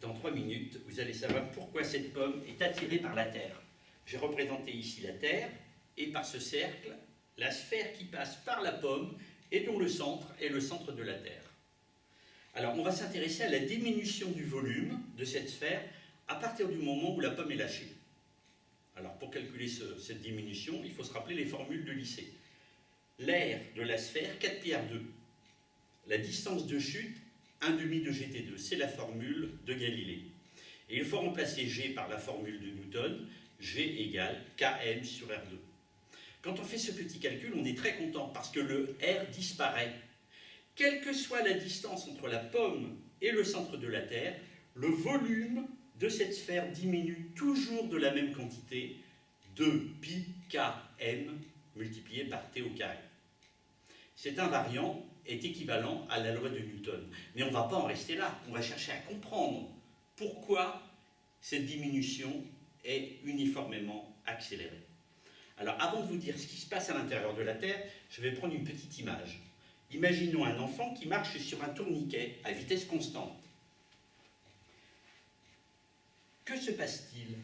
dans 3 minutes, vous allez savoir pourquoi cette pomme est attirée par la Terre. J'ai représenté ici la Terre, et par ce cercle, la sphère qui passe par la pomme et dont le centre est le centre de la Terre. Alors, on va s'intéresser à la diminution du volume de cette sphère à partir du moment où la pomme est lâchée. Alors, pour calculer cette diminution, il faut se rappeler les formules de lycée. L'aire de la sphère, 4πr2. La distance de chute, 1/2 de gt2. C'est la formule de Galilée. Et il faut remplacer G par la formule de Newton, G égale Km sur R2. Quand on fait ce petit calcul, on est très content parce que le R disparaît. Quelle que soit la distance entre la pomme et le centre de la Terre, le volume de cette sphère diminue toujours de la même quantité, 2πkm multiplié par t au carré. Cet invariant est équivalent à la loi de Newton. Mais on ne va pas en rester là, on va chercher à comprendre pourquoi cette diminution est uniformément accélérée. Alors, avant de vous dire ce qui se passe à l'intérieur de la Terre, je vais prendre une petite image. Imaginons un enfant qui marche sur un tourniquet à vitesse constante. Que se passe-t-il?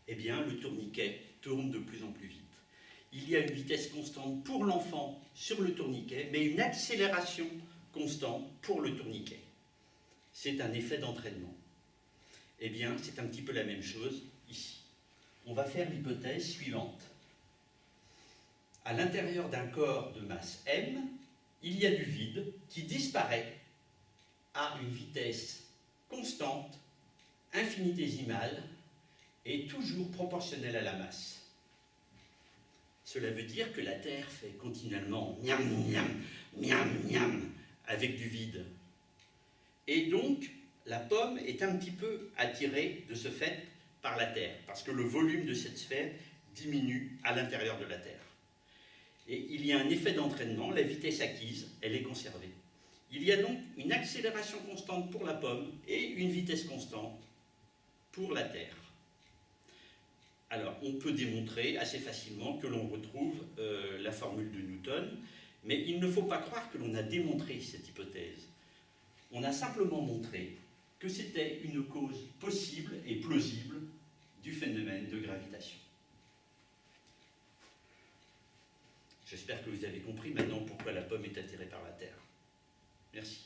Eh bien, le tourniquet tourne de plus en plus vite. Il y a une vitesse constante pour l'enfant sur le tourniquet, mais une accélération constante pour le tourniquet. C'est un effet d'entraînement. Eh bien, c'est un petit peu la même chose ici. On va faire l'hypothèse suivante. À l'intérieur d'un corps de masse m, il y a du vide qui disparaît à une vitesse constante, infinitésimale et toujours proportionnelle à la masse. Cela veut dire que la Terre fait continuellement miam, miam, miam, miam avec du vide. Et donc, la pomme est un petit peu attirée de ce fait par la Terre, parce que le volume de cette sphère diminue à l'intérieur de la Terre. Et il y a un effet d'entraînement, la vitesse acquise, elle est conservée. Il y a donc une accélération constante pour la pomme et une vitesse constante pour la Terre. Alors, on peut démontrer assez facilement que l'on retrouve la formule de Newton, mais il ne faut pas croire que l'on a démontré cette hypothèse. On a simplement montré que c'était une cause possible et plausible du phénomène de gravitation. J'espère que vous avez compris maintenant pourquoi la pomme est attirée par la Terre. Merci.